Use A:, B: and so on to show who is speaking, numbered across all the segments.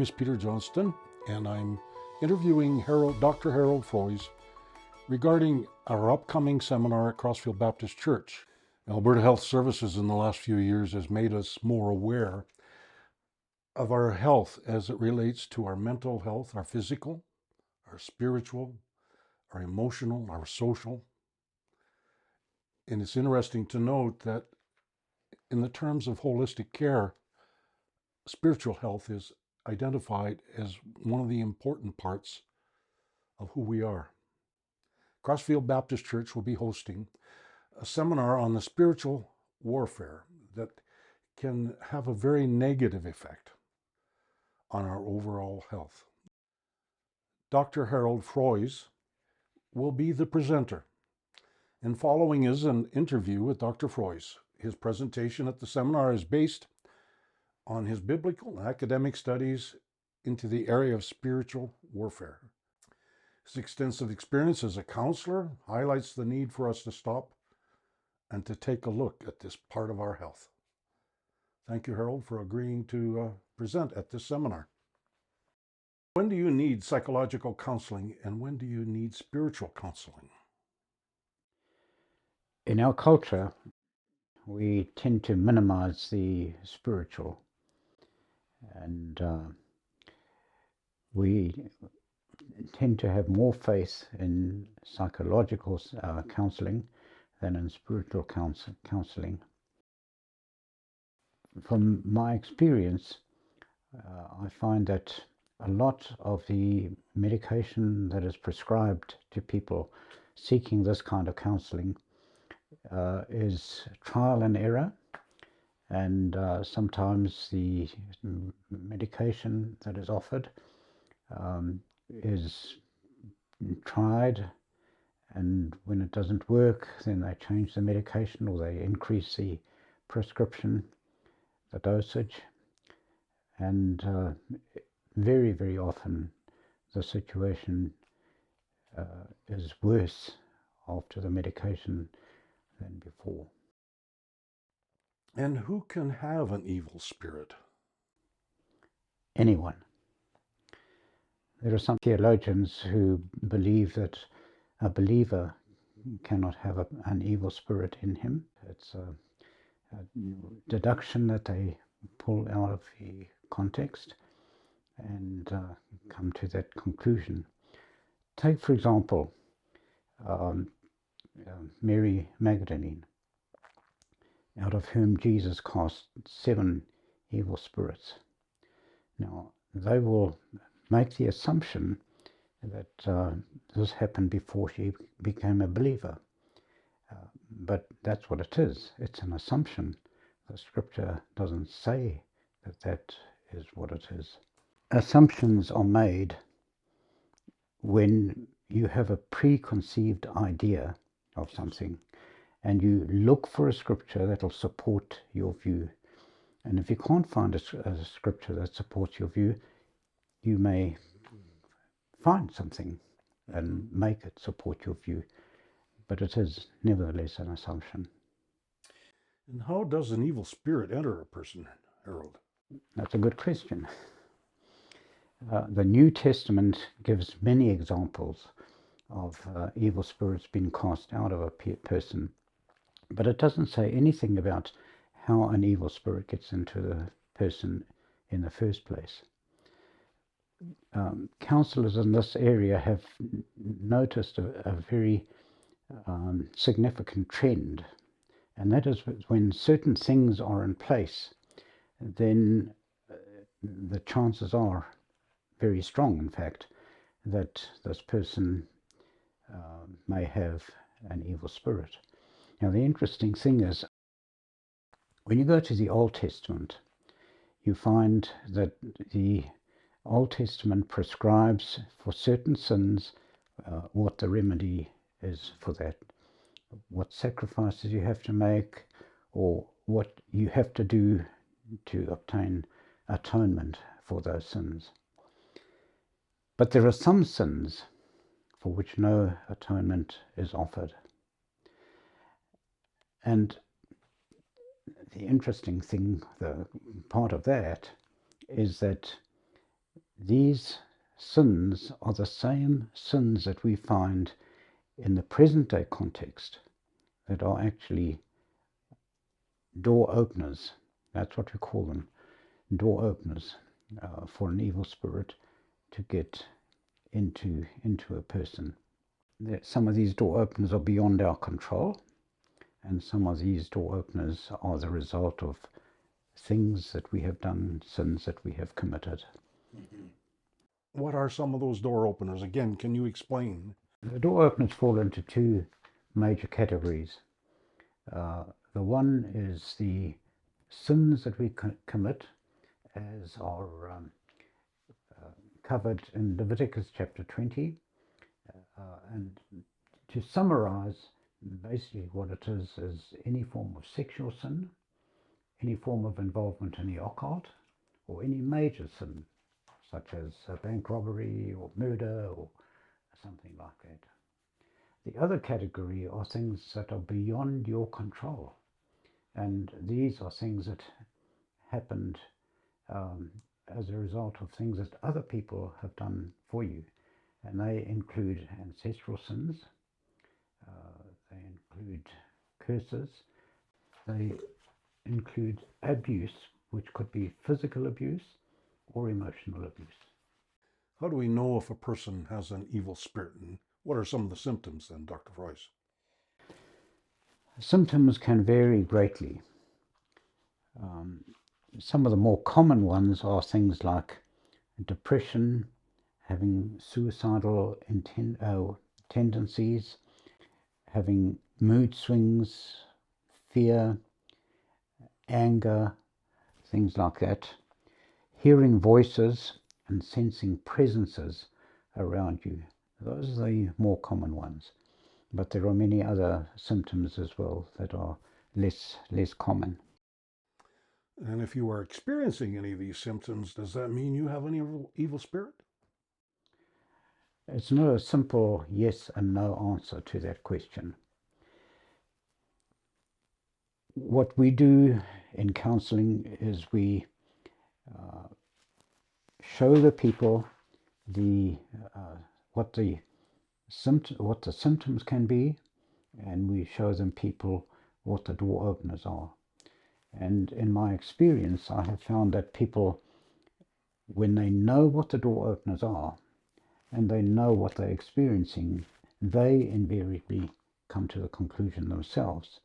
A: is Peter Johnston, and I'm interviewing Dr. Harald Froise regarding our upcoming seminar at Crossfield Baptist Church. Alberta Health Services in the last few years has made us more aware of our health as it relates to our mental health, our physical, our spiritual, our emotional, our social. And it's interesting to note that in the terms of holistic care, spiritual health is identified as one of the important parts of who we are. Crossfield Baptist Church will be hosting a seminar on the spiritual warfare that can have a very negative effect on our overall health. Dr. Harald Froise will be the presenter, and following is an interview with Dr. Froise. His presentation at the seminar is based on his biblical and academic studies into the area of spiritual warfare. His extensive experience as a counselor highlights the need for us to stop and to take a look at this part of our health. Thank you, Harald, for agreeing to present at this seminar. When do you need psychological counseling and when do you need spiritual counseling?
B: In our culture, we tend to minimize the spiritual, and we tend to have more faith in psychological counseling than in spiritual counseling. From my experience, I find that a lot of the medication that is prescribed to people seeking this kind of counseling is trial and error, and sometimes the medication that is offered is tried, and when it doesn't work, then they change the medication or they increase the prescription, the dosage, and very, very often the situation is worse after the medication than before.
A: And who can have an evil spirit?
B: Anyone. There are some theologians who believe that a believer cannot have an evil spirit in him. It's a deduction that they pull out of the context and come to that conclusion. Take, for example, Mary Magdalene, out of whom Jesus cast 7 evil spirits. Now, they will make the assumption that this happened before she became a believer. But that's what it is. It's an assumption. The scripture doesn't say that that is what it is. Assumptions are made when you have a preconceived idea of something and you look for a scripture that will support your view. And if you can't find a scripture that supports your view, you may find something and make it support your view. But it is nevertheless an assumption.
A: And how does an evil spirit enter a person, Harald?
B: That's a good question. The New Testament gives many examples of evil spirits being cast out of a person, but it doesn't say anything about how an evil spirit gets into the person in the first place. Counselors in this area have noticed a very significant trend, and that is when certain things are in place, then the chances are very strong, in fact, that this person may have an evil spirit. Now, the interesting thing is, when you go to the Old Testament, you find that the Old Testament prescribes for certain sins what the remedy is for that, what sacrifices you have to make, or what you have to do to obtain atonement for those sins. But there are some sins for which no atonement is offered. And the interesting thing, the part of that, is that these sins are the same sins that we find in the present day context that are actually door openers. That's what we call them, door openers, for an evil spirit to get into a person. Some of these door openers are beyond our control, and some of these door openers are the result of things that we have done, sins that we have committed.
A: What are some of those door openers? Again, can you explain?
B: The door openers fall into two major categories. The one is the sins that we commit, as are covered in Leviticus chapter 20. And to summarize, basically what it is any form of sexual sin, any form of involvement in the occult, or any major sin, such as bank robbery or murder or something like that. The other category are things that are beyond your control, and these are things that happened as a result of things that other people have done for you, and they include ancestral sins, they include curses, they include abuse, which could be physical abuse or emotional abuse.
A: How do we know if a person has an evil spirit, and what are some of the symptoms then, Dr. Froise?
B: Symptoms can vary greatly. Some of the more common ones are things like depression, having suicidal tendencies, having mood swings, fear, anger, things like that, hearing voices and sensing presences around you. Those are the more common ones. But there are many other symptoms as well that are less common.
A: And if you are experiencing any of these symptoms, does that mean you have an evil spirit?
B: It's not a simple yes and no answer to that question. What we do in counseling is we show the people what the symptoms can be, and we show them people what the door openers are. And in my experience, I have found that people, when they know what the door openers are and they know what they're experiencing, they invariably come to the conclusion themselves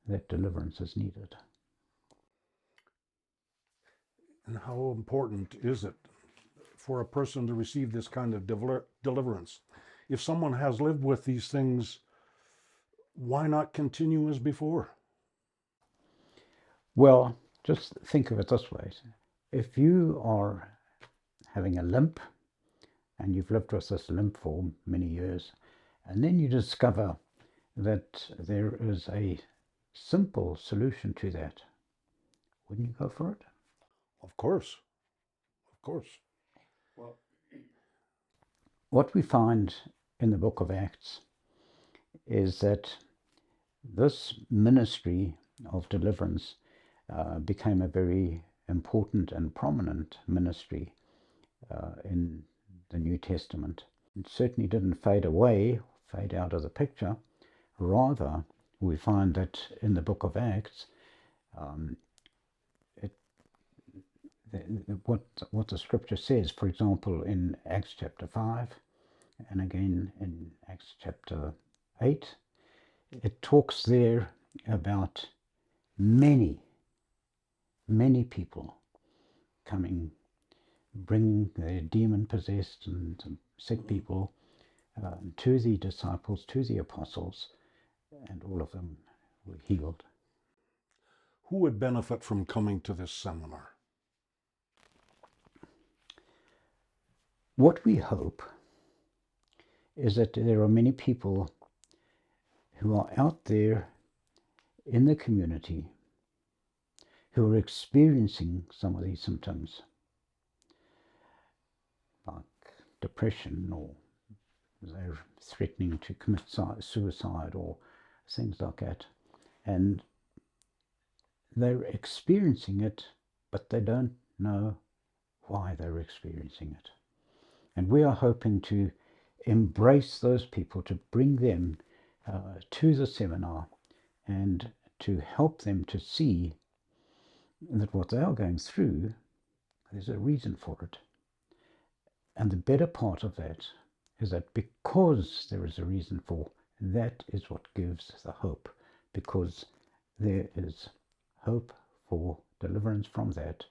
B: that deliverance is needed.
A: And how important is it for a person to receive this kind of deliverance? If someone has lived with these things, why not continue as before?
B: Well, just think of it this way. If you are having a limp, and you've lived with this limp for many years, and then you discover that there is a simple solution to that, wouldn't you go for it?
A: Of course. Of course.
B: Well, what we find in the book of Acts is that this ministry of deliverance became a very important and prominent ministry in the New Testament. It certainly didn't fade out of the picture. Rather, we find that in the book of Acts, what the scripture says, for example, in Acts chapter 5, and again in Acts chapter 8, it talks there about many people coming, bringing their demon-possessed and sick people to the disciples, to the apostles, and all of them were healed.
A: Who would benefit from coming to this seminar?
B: What we hope is that there are many people who are out there in the community who are experiencing some of these symptoms, like depression, or they're threatening to commit suicide or things like that. And they're experiencing it, but they don't know why they're experiencing it. And we are hoping to embrace those people, to bring them to the seminar and to help them to see that what they are going through, there's a reason for it. And the better part of that is that because there is a reason for, that is what gives the hope, because there is hope for deliverance from that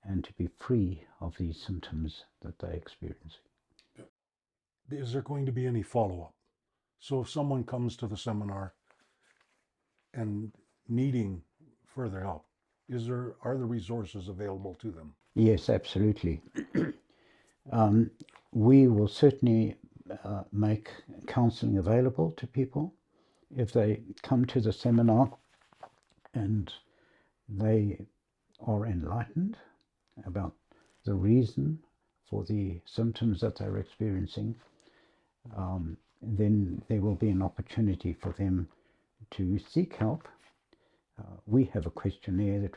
B: and to be free of these symptoms that they experience.
A: Is there going to be any follow-up? So if someone comes to the seminar and needing further help, are the resources available to them?
B: Yes, absolutely. We will certainly make counseling available to people if they come to the seminar and they are enlightened about the reason for the symptoms that they're experiencing. Then there will be an opportunity for them to seek help. We have a questionnaire that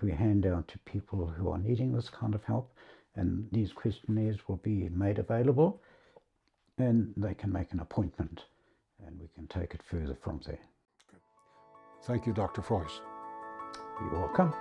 B: we hand out to people who are needing this kind of help, and these questionnaires will be made available, and they can make an appointment, and we can take it further from there.
A: Thank you, Dr. Froise.
B: You're welcome.